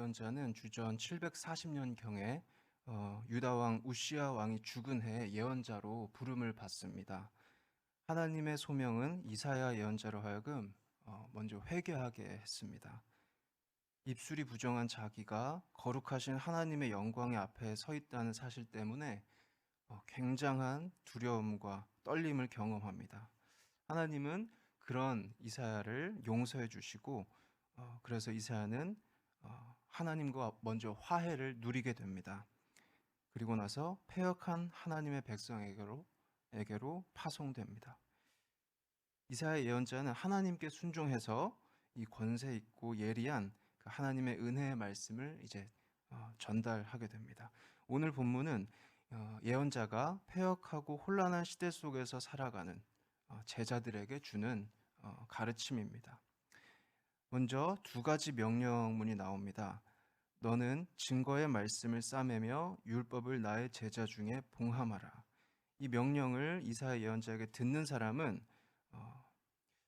예언자는 주전 740년경에 유다 왕 우시야 왕이 죽은 해 예언자로 부름을 받습니다. 하나님의 소명은 이사야 예언자로 하여금 먼저 회개하게 했습니다. 입술이 부정한 자기가 거룩하신 하나님의 영광의 앞에 서 있다는 사실 때문에 굉장한 두려움과 떨림을 경험합니다. 하나님은 그런 이사야를 용서해 주시고 그래서 이사야는 하나님과 먼저 화해를 누리게 됩니다. 그리고 나서 패역한 하나님의 백성에게로 파송됩니다. 이사야 예언자는 하나님께 순종해서 이 권세 있고 예리한 그 하나님의 은혜의 말씀을 이제 전달하게 됩니다. 오늘 본문은 예언자가 패역하고 혼란한 시대 속에서 살아가는 제자들에게 주는 가르침입니다. 먼저 두 가지 명령문이 나옵니다. 너는 증거의 말씀을 싸매며 율법을 나의 제자 중에 봉함하라. 이 명령을 이사야 예언자에게 듣는 사람은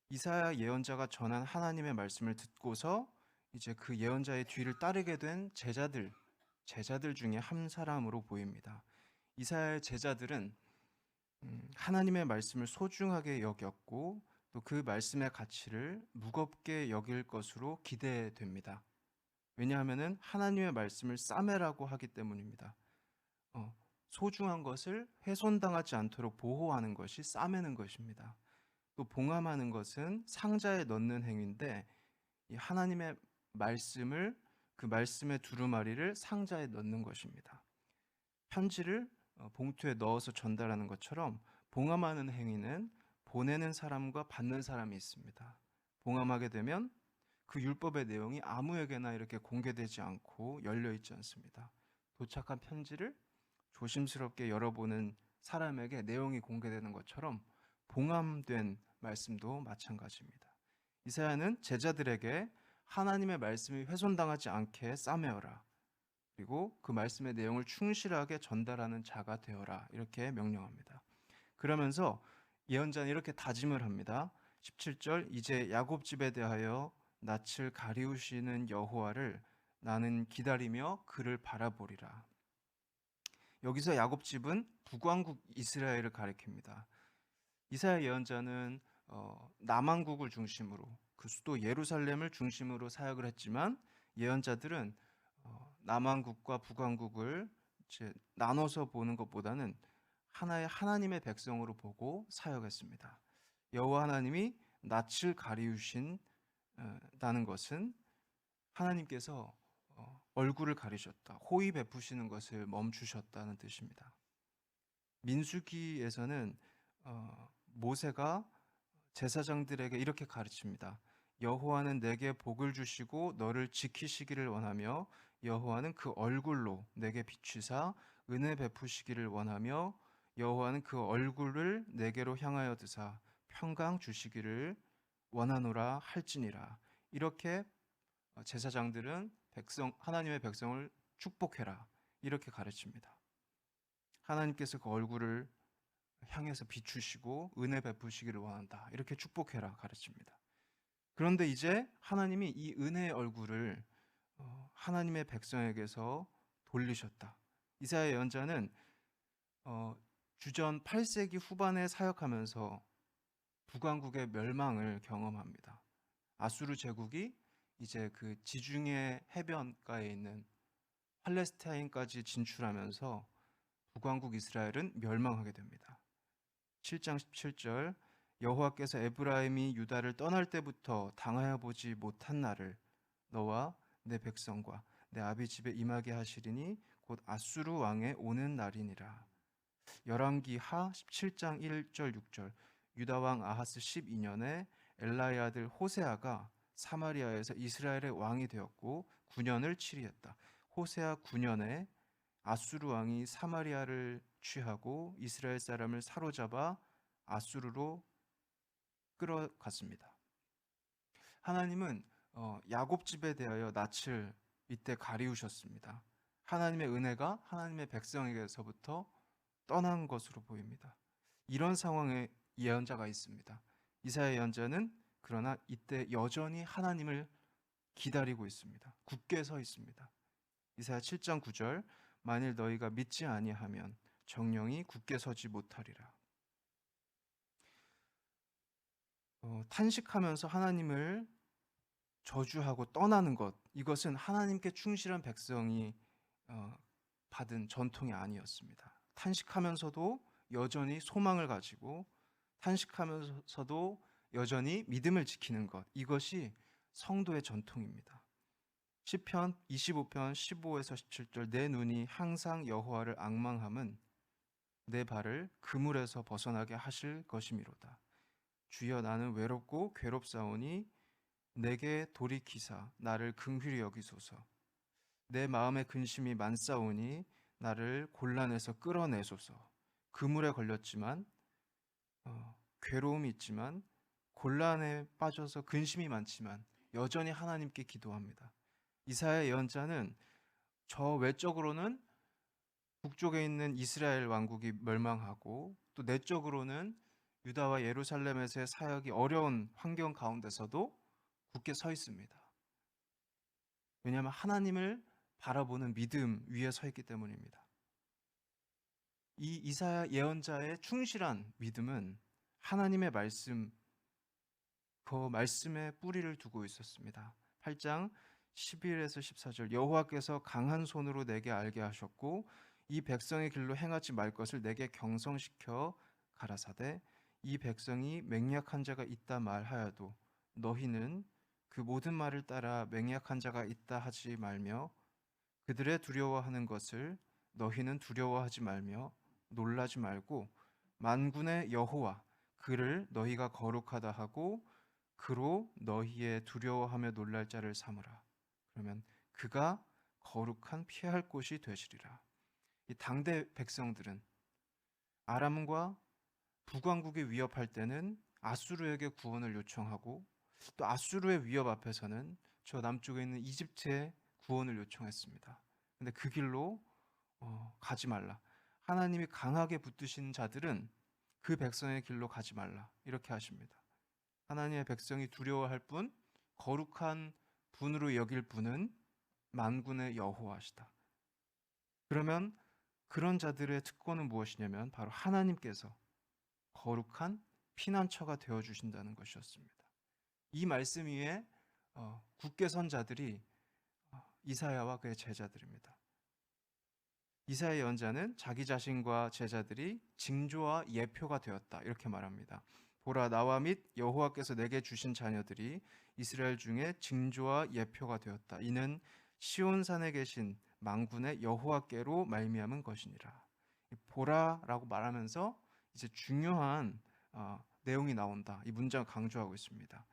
이사야 예언자가 전한 하나님의 말씀을 듣고서 이제 그 예언자의 뒤를 따르게 된 제자들 중에 한 사람으로 보입니다. 이사야의 제자들은 하나님의 말씀을 소중하게 여겼고 또 그 말씀의 가치를 무겁게 여길 것으로 기대됩니다. 왜냐하면 하나님의 말씀을 싸매라고 하기 때문입니다. 소중한 것을 훼손당하지 않도록 보호하는 것이 싸매는 것입니다. 또 봉함하는 것은 상자에 넣는 행위인데 이 하나님의 말씀을 그 말씀의 두루마리를 상자에 넣는 것입니다. 편지를 봉투에 넣어서 전달하는 것처럼 봉함하는 행위는 보내는 사람과 받는 사람이 있습니다. 봉함하게 되면 그 율법의 내용이 아무에게나 이렇게 공개되지 않고 열려 있지 않습니다. 도착한 편지를 조심스럽게 열어보는 사람에게 내용이 공개되는 것처럼 봉함된 말씀도 마찬가지입니다. 이사야는 제자들에게 하나님의 말씀이 훼손당하지 않게 싸매어라. 그리고 그 말씀의 내용을 충실하게 전달하는 자가 되어라. 이렇게 명령합니다. 그러면서 예언자는 이렇게 다짐을 합니다. 17절 이제 야곱 집에 대하여 낯을 가리우시는 여호와를 나는 기다리며 그를 바라보리라. 여기서 야곱 집은 북왕국 이스라엘을 가리킵니다. 이사야 예언자는 남왕국을 중심으로 그 수도 예루살렘을 중심으로 사역을 했지만 예언자들은 남왕국과 북왕국을 이제 나눠서 보는 것보다는 하나의 하나님의 백성으로 보고 사역했습니다. 여호와 하나님이 낯을 가리우신다는 것은 하나님께서 얼굴을 가리셨다, 호의 베푸시는 것을 멈추셨다는 뜻입니다. 민수기에서는 모세가 제사장들에게 이렇게 가르칩니다. 여호와는 내게 복을 주시고 너를 지키시기를 원하며 여호와는 그 얼굴로 내게 비추사 은혜 베푸시기를 원하며 여호와는 그 얼굴을 내게로 향하여 드사 평강 주시기를 원하노라 할지니라. 이렇게 제사장들은 하나님의 백성을 축복해라 이렇게 가르칩니다. 하나님께서 그 얼굴을 향해서 비추시고 은혜 베푸시기를 원한다 이렇게 축복해라 가르칩니다. 그런데 이제 하나님이 이 은혜의 얼굴을 하나님의 백성에게서 돌리셨다. 이사야 예언자는 주전 8세기 후반에 사역하면서 북왕국의 멸망을 경험합니다. 아수르 제국이 이제 그 지중해 해변가에 있는 팔레스타인까지 진출하면서 북왕국 이스라엘은 멸망하게 됩니다. 7장 17절 여호와께서 에브라임이 유다를 떠날 때부터 당하여 보지 못한 날을 너와 내 백성과 내 아비 집에 임하게 하시리니 곧 아수르 왕의 오는 날이니라. 열왕기하 17장 1절 6절 유다 왕 아하스 12년에 엘라의 아들 호세아가 사마리아에서 이스라엘의 왕이 되었고 9년을 치리했다. 호세아 9년에 아수르 왕이 사마리아를 취하고 이스라엘 사람을 사로잡아 아수르로 끌어갔습니다. 하나님은 야곱 집에 대하여 낯을 이때 가리우셨습니다. 하나님의 은혜가 하나님의 백성에게서부터 떠난 것으로 보입니다. 이런 상황에 예언자가 있습니다. 이사야 예언자는 그러나 이때 여전히 하나님을 기다리고 있습니다. 굳게 서 있습니다. 이사야 7장 9절, 만일 너희가 믿지 아니하면 정령이 굳게 서지 못하리라. 탄식하면서 하나님을 저주하고 떠나는 것, 이것은 하나님께 충실한 백성이 받은 전통이 아니었습니다. 탄식하면서도 여전히 소망을 가지고, 탄식하면서도 여전히 믿음을 지키는 것, 이것이 성도의 전통입니다. 시편 25편 15에서 17절, 내 눈이 항상 여호와를 앙망함은 내 발을 그물에서 벗어나게 하실 것이미로다. 주여, 나는 외롭고 괴롭사오니 내게 돌이키사 나를 긍휼히 여기소서. 내 마음의 근심이 많사오니 나를 곤란에서 끌어내소서. 그물에 걸렸지만 괴로움이 있지만, 곤란에 빠져서 근심이 많지만 여전히 하나님께 기도합니다. 이사야 예언자는 저 외적으로는 북쪽에 있는 이스라엘 왕국이 멸망하고, 또 내적으로는 유다와 예루살렘에서의 사역이 어려운 환경 가운데서도 굳게 서 있습니다. 왜냐하면 하나님을 바라보는 믿음 위에 서 있기 때문입니다. 이 이사야 예언자의 충실한 믿음은 하나님의 말씀, 그 말씀에 뿌리를 두고 있었습니다. 8장 11에서 14절, 여호와께서 강한 손으로 내게 알게 하셨고 이 백성의 길로 행하지 말 것을 내게 경성시켜 가라사대, 이 백성이 맹약한 자가 있다 말하여도 너희는 그 모든 말을 따라 맹약한 자가 있다 하지 말며, 그들의 두려워하는 것을 너희는 두려워하지 말며 놀라지 말고 만군의 여호와 그를 너희가 거룩하다 하고 그로 너희의 두려워하며 놀랄 자를 삼으라. 그러면 그가 거룩한 피할 곳이 되시리라. 이 당대 백성들은 아람과 북왕국이 위협할 때는 아수르에게 구원을 요청하고, 또 아수르의 위협 앞에서는 저 남쪽에 있는 이집트에 구원을 요청했습니다. 근데 그 길로 가지 말라. 하나님이 강하게 붙드신 자들은 그 백성의 길로 가지 말라, 이렇게 하십니다. 하나님의 백성이 두려워할 분, 거룩한 분으로 여길 분은 만군의 여호와시다. 그러면 그런 자들의 특권은 무엇이냐면 바로 하나님께서 거룩한 피난처가 되어주신다는 것이었습니다. 이 말씀 위에 굳게 선 자들이 이사야와 그의 제자들입니다. 이사야 예언자는 자기 자신과 제자들이 징조와 예표가 되었다, 이렇게 말합니다. 보라, 나와 및 여호와께서 내게 주신 자녀들이 이스라엘 중에 징조와 예표가 되었다. 이는 시온산에 계신 만군의 여호와께로 말미암은 것이니라. 보라라고 말하면서 이제 중요한 내용이 나온다, 이 문장을 강조하고 있습니다.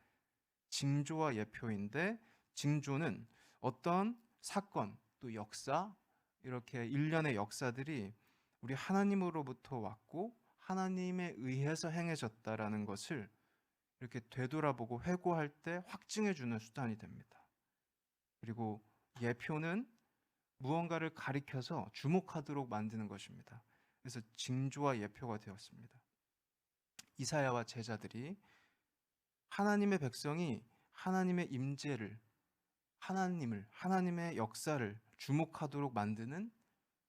징조와 예표인데, 징조는 어떤 사건, 또 역사, 이렇게 일련의 역사들이 우리 하나님으로부터 왔고 하나님에 의해서 행해졌다라는 것을 이렇게 되돌아보고 회고할 때 확증해 주는 수단이 됩니다. 그리고 예표는 무언가를 가리켜서 주목하도록 만드는 것입니다. 그래서 징조와 예표가 되었습니다. 이사야와 제자들이 하나님의 백성이 하나님의 임재를, 하나님의 역사를 주목하도록 만드는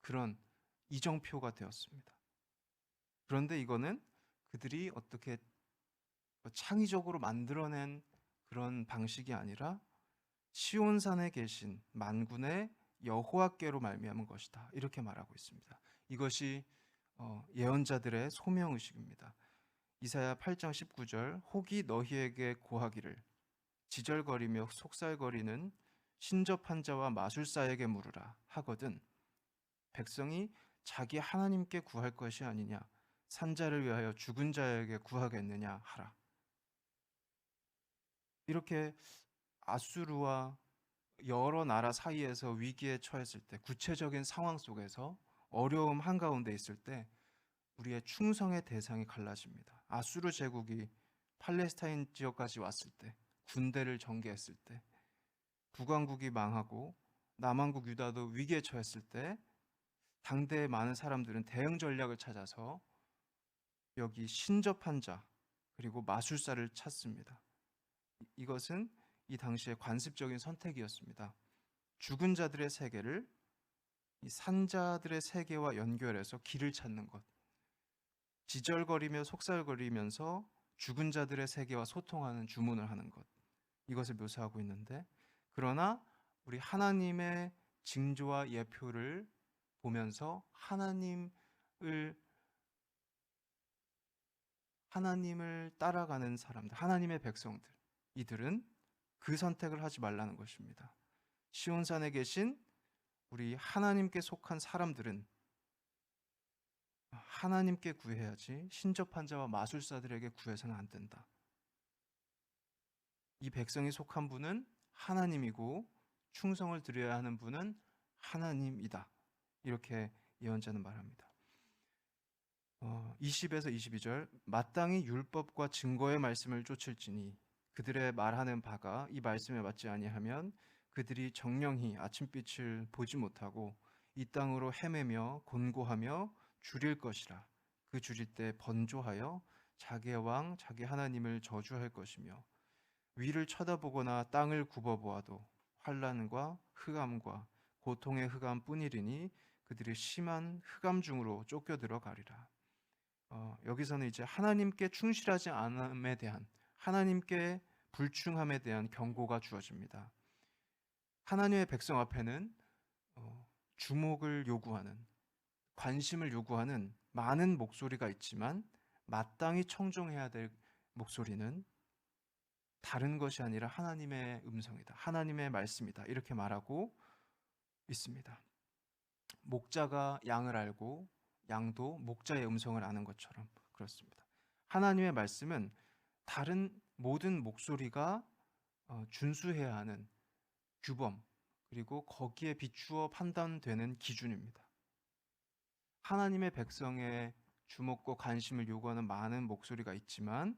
그런 이정표가 되었습니다. 그런데 이거는 그들이 어떻게 창의적으로 만들어낸 그런 방식이 아니라 시온산에 계신 만군의 여호와께로 말미암은 것이다, 이렇게 말하고 있습니다. 이것이 예언자들의 소명의식입니다. 이사야 8장 19절, 혹이 너희에게 고하기를 지절거리며 속살거리는 신접한 자와 마술사에게 물으라 하거든 백성이 자기 하나님께 구할 것이 아니냐, 산자를 위하여 죽은 자에게 구하겠느냐 하라. 이렇게 아수르와 여러 나라 사이에서 위기에 처했을 때, 구체적인 상황 속에서 어려움 한가운데 있을 때 우리의 충성의 대상이 갈라집니다. 아수르 제국이 팔레스타인 지역까지 왔을 때, 군대를 전개했을 때, 북왕국이 망하고 남왕국 유다도 위기에 처했을 때 당대의 많은 사람들은 대응 전략을 찾아서 여기 신접한 자 그리고 마술사를 찾습니다. 이것은 이 당시의 관습적인 선택이었습니다. 죽은 자들의 세계를 이 산자들의 세계와 연결해서 길을 찾는 것, 지절거리며 속살거리면서 죽은 자들의 세계와 소통하는 주문을 하는 것, 이것을 묘사하고 있는데, 그러나 우리 하나님의 징조와 예표를 보면서 하나님을 따라가는 사람들, 하나님의 백성들, 이들은 그 선택을 하지 말라는 것입니다. 시온산에 계신 우리 하나님께 속한 사람들은 하나님께 구해야지 신접한 자와 마술사들에게 구해서는 안 된다. 이 백성이 속한 분은 하나님이고 충성을 드려야 하는 분은 하나님이다. 이렇게 예언자는 말합니다. 20에서 22절, 마땅히 율법과 증거의 말씀을 쫓을지니 그들의 말하는 바가 이 말씀에 맞지 아니하면 그들이 정령히 아침빛을 보지 못하고 이 땅으로 헤매며 곤고하며 줄일 것이라. 그 줄일 때 번조하여 자기의 왕 자기 하나님을 저주할 것이며 위를 쳐다보거나 땅을 굽어보아도 환난과 흑암과 고통의 흑암뿐이리니 그들이 심한 흑암 중으로 쫓겨 들어가리라. 여기서는 이제 하나님께 충실하지 않음에 대한, 하나님께 불충함에 대한 경고가 주어집니다. 하나님의 백성 앞에는 주목을 요구하는, 관심을 요구하는 많은 목소리가 있지만 마땅히 청종해야 될 목소리는 다른 것이 아니라 하나님의 음성이다, 하나님의 말씀이다, 이렇게 말하고 있습니다. 목자가 양을 알고 양도 목자의 음성을 아는 것처럼 그렇습니다. 하나님의 말씀은 다른 모든 목소리가 준수해야 하는 규범, 그리고 거기에 비추어 판단되는 기준입니다. 하나님의 백성의 주목과 관심을 요구하는 많은 목소리가 있지만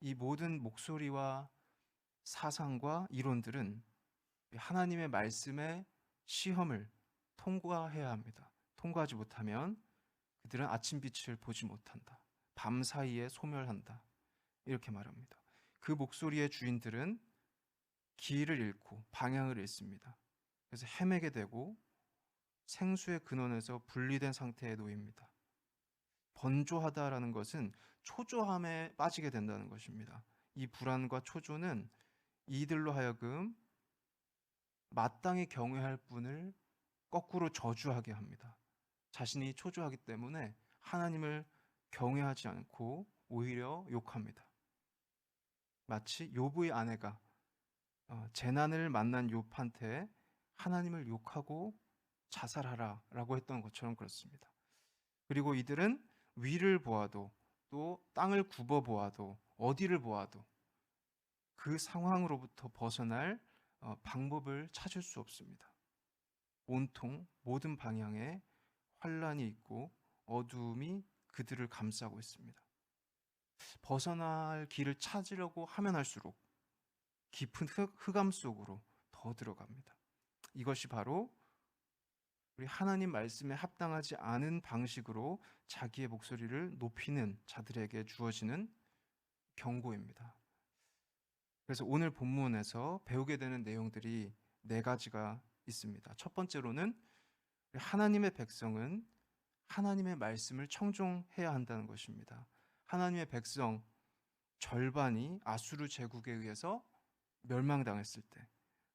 이 모든 목소리와 사상과 이론들은 하나님의 말씀의 시험을 통과해야 합니다. 통과하지 못하면 그들은 아침빛을 보지 못한다. 밤 사이에 소멸한다. 이렇게 말합니다. 그 목소리의 주인들은 길을 잃고 방향을 잃습니다. 그래서 헤매게 되고 생수의 근원에서 분리된 상태에 놓입니다. 번조하다라는 것은 초조함에 빠지게 된다는 것입니다. 이 불안과 초조는 이들로 하여금 마땅히 경외할 분을 거꾸로 저주하게 합니다. 자신이 초조하기 때문에 하나님을 경외하지 않고 오히려 욕합니다. 마치 욥의 아내가 재난을 만난 욥한테 하나님을 욕하고 자살하라라고 했던 것처럼 그렇습니다. 그리고 이들은 위를 보아도 또 땅을 굽어 보아도 어디를 보아도 그 상황으로부터 벗어날 방법을 찾을 수 없습니다. 온통 모든 방향에 환란이 있고 어두움이 그들을 감싸고 있습니다. 벗어날 길을 찾으려고 하면 할수록 깊은 흑암 속으로 더 들어갑니다. 이것이 바로 우리 하나님 말씀에 합당하지 않은 방식으로 자기의 목소리를 높이는 자들에게 주어지는 경고입니다. 그래서 오늘 본문에서 배우게 되는 내용들이 4가지가 있습니다. 첫 번째로는 하나님의 백성은 하나님의 말씀을 청종해야 한다는 것입니다. 하나님의 백성 절반이 아수르 제국에 의해서 멸망당했을 때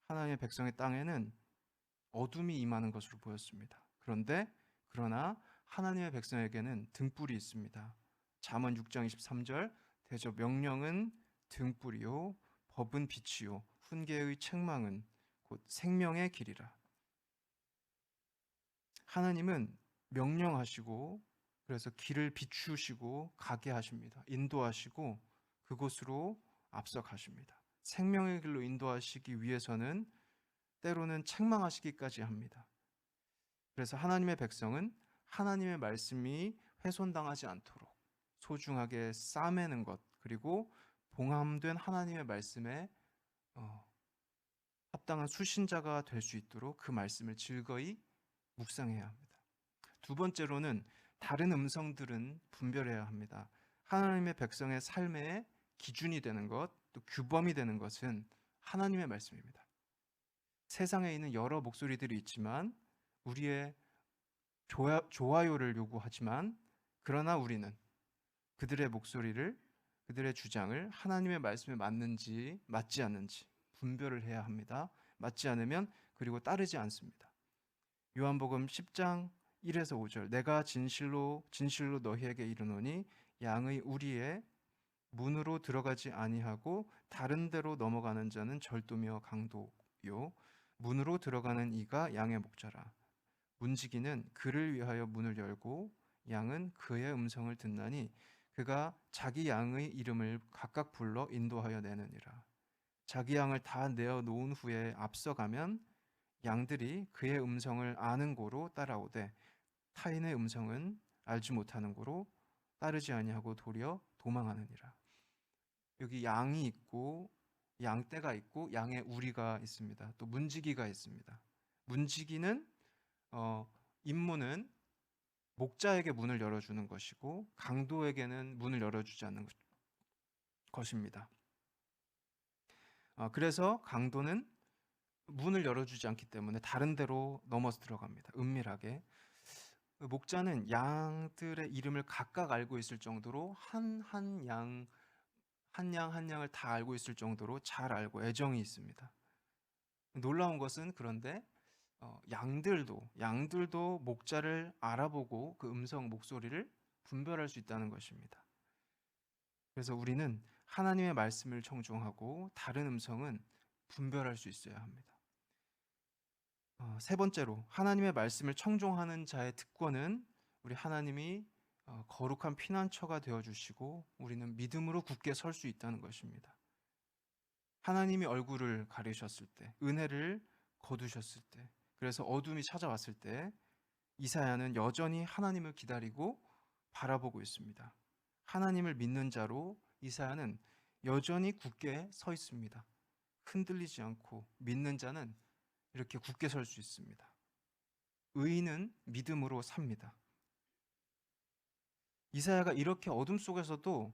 하나님의 백성의 땅에는 어둠이 임하는 것으로 보였습니다. 그러나 하나님의 백성에게는 등불이 있습니다. 잠언 6장 23절, 대저 명령은 등불이요 법은 빛이요 훈계의 책망은 곧 생명의 길이라. 하나님은 명령하시고 그래서 길을 비추시고 가게 하십니다. 인도하시고 그곳으로 앞서 가십니다. 생명의 길로 인도하시기 위해서는 때로는 책망하시기까지 합니다. 그래서 하나님의 백성은 하나님의 말씀이 훼손당하지 않도록 소중하게 싸매는 것, 그리고 봉함된 하나님의 말씀에 합당한 수신자가 될 수 있도록 그 말씀을 즐거이 묵상해야 합니다. 두 번째로는 다른 음성들은 분별해야 합니다. 하나님의 백성의 삶의 기준이 되는 것, 또 규범이 되는 것은 하나님의 말씀입니다. 세상에 있는 여러 목소리들이 있지만 우리의 좋아요를 요구하지만 그러나 우리는 그들의 목소리를, 그들의 주장을 하나님의 말씀에 맞는지 맞지 않는지 분별을 해야 합니다. 맞지 않으면 그리고 따르지 않습니다. 요한복음 10장 1에서 5절 내가 진실로 너희에게 이르노니 양의 우리의 문으로 들어가지 아니하고 다른 데로 넘어가는 자는 절도며 강도요 문으로 들어가는 이가 양의 목자라. 문지기는 그를 위하여 문을 열고 양은 그의 음성을 듣나니 그가 자기 양의 이름을 각각 불러 인도하여 내느니라. 자기 양을 다 내어 놓은 후에 앞서가면 양들이 그의 음성을 아는 고로 따라오되 타인의 음성은 알지 못하는 고로 따르지 아니하고 도리어 도망하느니라. 여기 양이 있고 양떼가 있고 양의 우리가 있습니다. 또 문지기가 있습니다. 문지기는 임무는 목자에게 문을 열어주는 것이고 강도에게는 문을 열어주지 않는 것입니다. 그래서 강도는 문을 열어주지 않기 때문에 다른 데로 넘어서 들어갑니다. 은밀하게. 목자는 양들의 이름을 각각 알고 있을 정도로 한 양을 다 알고 있을 정도로 잘 알고 애정이 있습니다. 놀라운 것은 그런데 양들도 목자를 알아보고 그 목소리를 분별할 수 있다는 것입니다. 그래서 우리는 하나님의 말씀을 청종하고 다른 음성은 분별할 수 있어야 합니다. 세 번째로 하나님의 말씀을 청종하는 자의 특권은 우리 하나님이 거룩한 피난처가 되어주시고 우리는 믿음으로 굳게 설 수 있다는 것입니다. 하나님이 얼굴을 가리셨을 때, 은혜를 거두셨을 때, 그래서 어둠이 찾아왔을 때 이사야는 여전히 하나님을 기다리고 바라보고 있습니다. 하나님을 믿는 자로 이사야는 여전히 굳게 서 있습니다. 흔들리지 않고 믿는 자는 이렇게 굳게 설 수 있습니다. 의인은 믿음으로 삽니다. 이사야가 이렇게 어둠 속에서도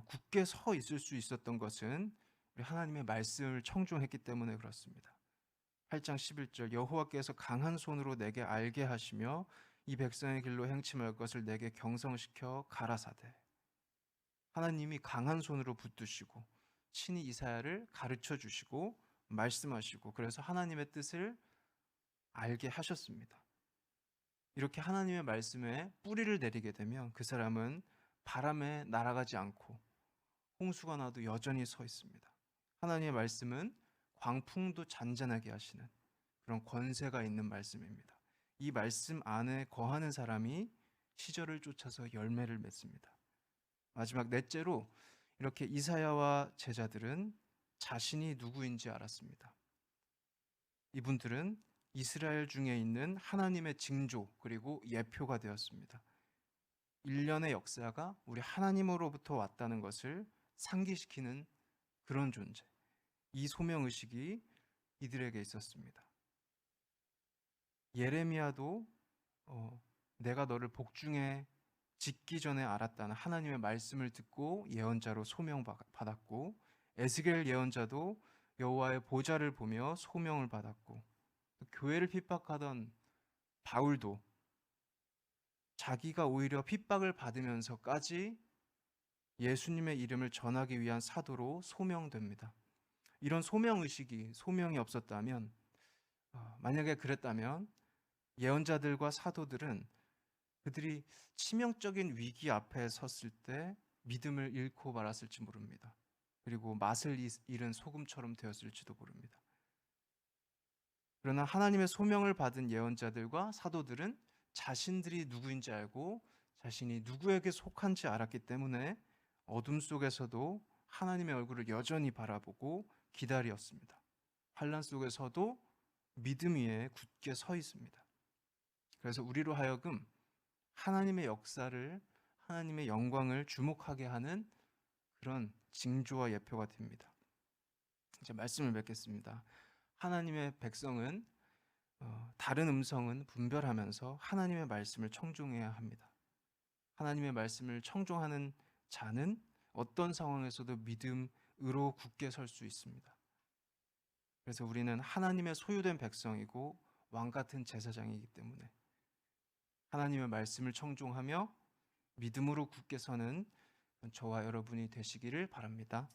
굳게 서 있을 수 있었던 것은 우리 하나님의 말씀을 청종했기 때문에 그렇습니다. 8장 11절 여호와께서 강한 손으로 내게 알게 하시며 이 백성의 길로 행치 말 것을 내게 경성시켜 가라사대. 하나님이 강한 손으로 붙드시고 친히 이사야를 가르쳐 주시고 말씀하시고 그래서 하나님의 뜻을 알게 하셨습니다. 이렇게 하나님의 말씀에 뿌리를 내리게 되면 그 사람은 바람에 날아가지 않고 홍수가 나도 여전히 서 있습니다. 하나님의 말씀은 광풍도 잔잔하게 하시는 그런 권세가 있는 말씀입니다. 이 말씀 안에 거하는 사람이 시절을 쫓아서 열매를 맺습니다. 마지막 넷째로 이렇게 이사야와 제자들은 자신이 누구인지 알았습니다. 이분들은 이스라엘 중에 있는 하나님의 징조 그리고 예표가 되었습니다. 일련의 역사가 우리 하나님으로부터 왔다는 것을 상기시키는 그런 존재. 이 소명의식이 이들에게 있었습니다. 예레미야도 내가 너를 복중에 짓기 전에 알았다는 하나님의 말씀을 듣고 예언자로 소명받았고 에스겔 예언자도 여호와의 보좌를 보며 소명을 받았고 교회를 핍박하던 바울도 자기가 오히려 핍박을 받으면서까지 예수님의 이름을 전하기 위한 사도로 소명됩니다. 이런 소명이 없었다면 만약에 그랬다면 예언자들과 사도들은 그들이 치명적인 위기 앞에 섰을 때 믿음을 잃고 말았을지 모릅니다. 그리고 맛을 잃은 소금처럼 되었을지도 모릅니다. 그러나 하나님의 소명을 받은 예언자들과 사도들은 자신들이 누구인지 알고 자신이 누구에게 속한지 알았기 때문에 어둠 속에서도 하나님의 얼굴을 여전히 바라보고 기다렸습니다. 환난 속에서도 믿음 위에 굳게 서 있습니다. 그래서 우리로 하여금 하나님의 역사를, 하나님의 영광을 주목하게 하는 그런 징조와 예표가 됩니다. 이제 말씀을 맺겠습니다. 하나님의 백성은 다른 음성은 분별하면서 하나님의 말씀을 청종해야 합니다. 하나님의 말씀을 청종하는 자는 어떤 상황에서도 믿음으로 굳게 설 수 있습니다. 그래서 우리는 하나님의 소유된 백성이고 왕 같은 제사장이기 때문에 하나님의 말씀을 청종하며 믿음으로 굳게 서는 저와 여러분이 되시기를 바랍니다.